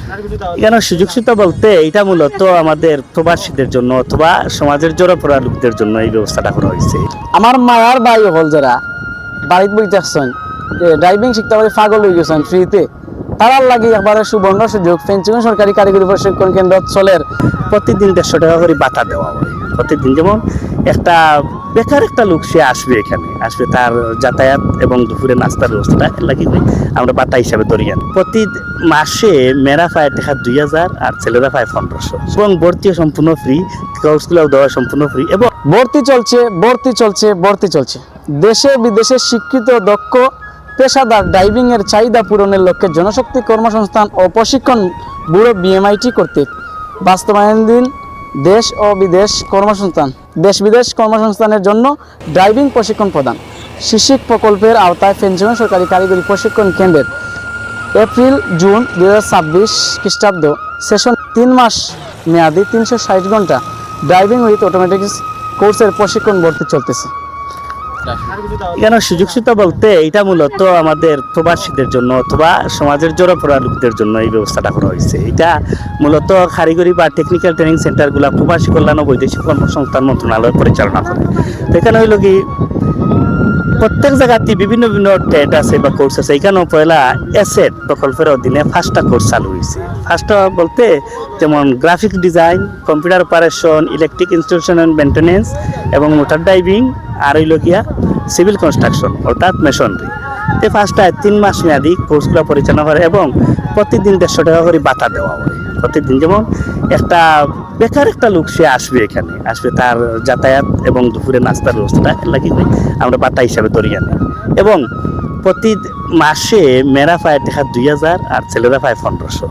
এখানে সুযোগ সুবিধা বলতে এটা মূলত আমাদের প্রবাসীদের জন্য অথবা সমাজের জড়পড়া লোকদের জন্য এই ব্যবস্থাটা করা হয়েছে। আমার মায়ার ভাই হল যারা বাড়িতে বইতে আসছেন ড্রাইভিং শিখতে পারে পাগল হয়ে গেছেন ফ্রিতে, তারার লাগে একবারে সুবর্ণ সুযোগ ফেঞ্চুগঞ্জ সরকারি কারিগরি প্রশিক্ষণ কেন্দ্র চলের প্রতিদিন 150 টাকা করে ভাতা দেওয়া হয়। প্রতিদিন যেমন একটা বেকার একটা লোক সে আসবে, এখানে আসবে, তার যাতায়াত এবং দুপুরে নাস্তার ব্যবস্থাটা লাগিয়ে আমরা ভাতা হিসাবে ধরি। প্রতি মাসে মেয়েরা পায় টাকা 2000 আর ছেলেরা পায় 1500 এবং ভর্তিও সম্পূর্ণ ফ্রি, কোর্সগুলো দেওয়া সম্পূর্ণ ফ্রি এবং ভর্তি চলছে। দেশে বিদেশে শিক্ষিত দক্ষ পেশাদার ড্রাইভিং এর চাহিদা পূরণের লক্ষ্যে জনশক্তি কর্মসংস্থান ও প্রশিক্ষণ ব্যুরো বিএমআইটি কর্তৃক বাস্তবায়নাধীন দেশ ও বিদেশ কর্মসংস্থানের জন্য ড্রাইভিং প্রশিক্ষণ প্রদান শিশিক প্রকল্পের আওতায় ফেঞ্চুগঞ্জ সরকারি কারিগরি প্রশিক্ষণ কেন্দ্রের এপ্রিল-জুন 2026 খ্রিস্টাব্দ সেশন 3 মাস মেয়াদী 360 ঘন্টা ড্রাইভিং উইথ অটোমেটিক কোর্সের প্রশিক্ষণ ভর্তি চলতেছে। এখানে সুযোগ সুবিধা বলতে এটা মূলত আমাদের প্রবাসীদের জন্য অথবা সমাজের জড়পড়া লোকদের জন্য এই ব্যবস্থাটা করা হয়েছে। এটা মূলত কারিগরি বা টেকনিক্যাল ট্রেনিং সেন্টারগুলো প্রবাসী কল্যাণ ও বৈদেশিক কর্মসংস্থান মন্ত্রণালয় পরিচালনা করে। তো এখানে হইল কি প্রত্যেক জায়গাতে বিভিন্ন ট্রেড আছে বা কোর্স আছে। এখানেও পয়লা এসেট প্রকল্পের অধীনে 5টা কোর্স চালু হয়েছে। 5টা বলতে যেমন graphic design, computer operation, electric installation and maintenance এবং মোটর ড্রাইভিং আর হইল গিয়া সিভিল কনস্ট্রাকশন অর্থাৎ মেশনারি। এই 5টায় 3 মাস মেয়াদী কোর্সগুলো পরিচালনা করে এবং প্রতিদিন 150 টাকা করে ভাতা দেওয়া হয়। প্রতিদিন যেমন একটা বেকার একটা লোক সে আসবে, এখানে আসবে, তার যাতায়াত এবং দুপুরে নাস্তার ব্যবস্থাটা লাগিয়ে আমরা ভাতা হিসাবে ধরি। এবং প্রতি মাসে মেয়েরা পায় টাকা 2000 আর ছেলেরা পায় 1500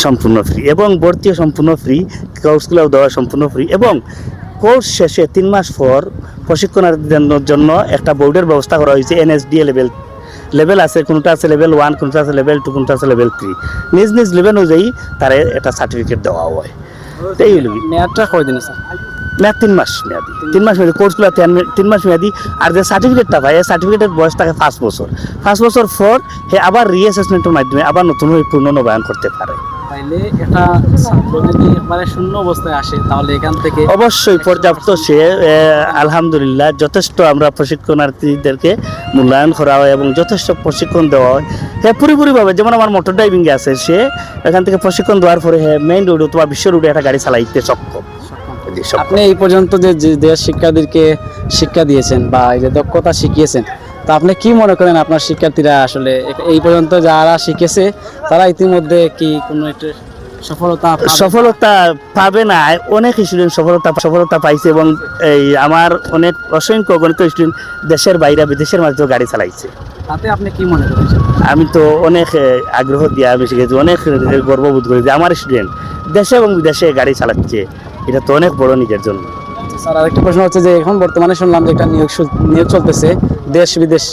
সম্পূর্ণ ফ্রি এবং ভর্তিও সম্পূর্ণ ফ্রি, কোর্সগুলো দেওয়া সম্পূর্ণ ফ্রি এবং কোর্স শেষে 3 মাস পর প্রশিক্ষণার্থীদের জন্য একটা বোর্ডের ব্যবস্থা করা হয়েছে। এনএসডিএ লেভেল আছে, কোনটা আছে লেভেল 1, কোনটা আছে লেভেল 2, কোনটা আছে লেভেল 3। নিজ লেভেল অনুযায়ী তারা একটা সার্টিফিকেট দেওয়া হয়। এই হলো মেয়াদটা কয়দিন স্যার? মেয়াদ 3 মাস মেয়াদি। 3 মাস মেয়াদি কোর্সগুলো 3 মাস মেয়াদি। আর যে সার্টিফিকেটটা পায় এই সার্টিফিকেটের বয়স থাকে 5 বছর। 5 বছর পর হে আবার রিঅ্যাসেসমেন্টের মাধ্যমে আবার নতুনভাবে পুনর্নবায়ন করতে পারে। তাইলে একটা ছাত্র যদি একবারে শূন্য অবস্থায় আসে তাহলে এখান থেকে অবশ্যই পর্যাপ্ত সে আলহামদুলিল্লাহ যথেষ্ট আমরা প্রশিক্ষণার্থীদেরকে মূল্যায়ন করা হয় এবং যথেষ্ট প্রশিক্ষণ দেওয়া হয়। হ্যাঁ, পুরোপুরিভাবে যেমন আমার মোটর ড্রাইভিংয়ে আছে, সে এখান থেকে প্রশিক্ষণ দেওয়ার পরে হ্যাঁ মেইন রোড অথবা বিশ্ব রোডে একটা গাড়ি চালাইতে সক্ষম। আপনি এই পর্যন্ত যে দেশ শিক্ষার্থীদেরকে শিক্ষা দিয়েছেন বা এই যে দক্ষতা শিখিয়েছেন, তা আপনি কি মনে করেন আপনার শিক্ষার্থীরা আসলে এই পর্যন্ত যারা শিখেছে তারা ইতিমধ্যে কি কোনো একটা সফলতা পাবে না? অনেক স্টুডেন্ট সফলতা পাইছে এবং এই আমার অনেক অসংখ্য গণিত স্টুডেন্ট দেশের বাইরে বিদেশের মাঝে গাড়ি চালাইছে। তাতে আপনি কি মনে করেন? আমি তো অনেক আগ্রহ দিয়ে আমি শিখেছি, অনেক গর্ববোধ করি যে আমার স্টুডেন্ট দেশে এবং বিদেশে গাড়ি চালাচ্ছে। এটা তো অনেক বড় নিজের জন্য। স্যার, আরেকটা প্রশ্ন হচ্ছে যে এখন বর্তমানে শুনলাম যে একটা নিয়োগ চলতেছে দেশ বিদেশ,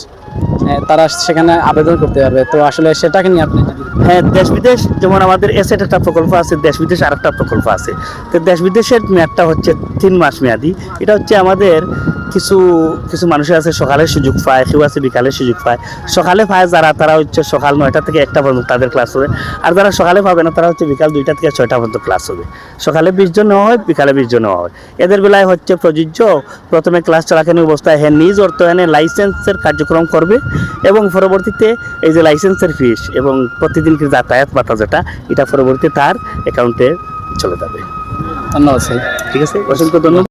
তারা সেখানে আবেদন করতে পারবে, তো আসলে সেটাকে নিয়ে আপনি? হ্যাঁ, দেশ বিদেশ যেমন আমাদের এসেট একটা প্রকল্প আছে, দেশ বিদেশ আরেকটা প্রকল্প আছে। তো দেশ বিদেশের মেয়াদটা হচ্ছে 3 মাস মেয়াদি। এটা হচ্ছে আমাদের কিছু মানুষের আছে সকালের সুযোগ পায়, কেউ আছে বিকালের সুযোগ পায়। সকালে পায় যারা, তারা হচ্ছে সকাল 9টা থেকে 1টা পর্যন্ত তাদের ক্লাস হবে। আর যারা সকালে পাবে না তারা হচ্ছে বিকাল 2টা থেকে 6টা পর্যন্ত ক্লাস হবে। সকালে 20 জন নেওয়া হয়, বিকালে 20 জন নেওয়া হয়। এদের বেলায় হচ্ছে প্রযোজ্য প্রথমে ক্লাস চলাকালীন অবস্থায় হ্যাঁ নিজ অর্থায়নে লাইসেন্সের কার্যক্রম করবে এবং পরবর্তীতে এই যে লাইসেন্সের ফিস এবং প্রতিদিন যাতায়াত ভাতা যেটা, এটা পরবর্তীতে তার অ্যাকাউন্টে চলে যাবে। ধন্যবাদ স্যার। ঠিক আছে, অসংখ্য ধন্যবাদ।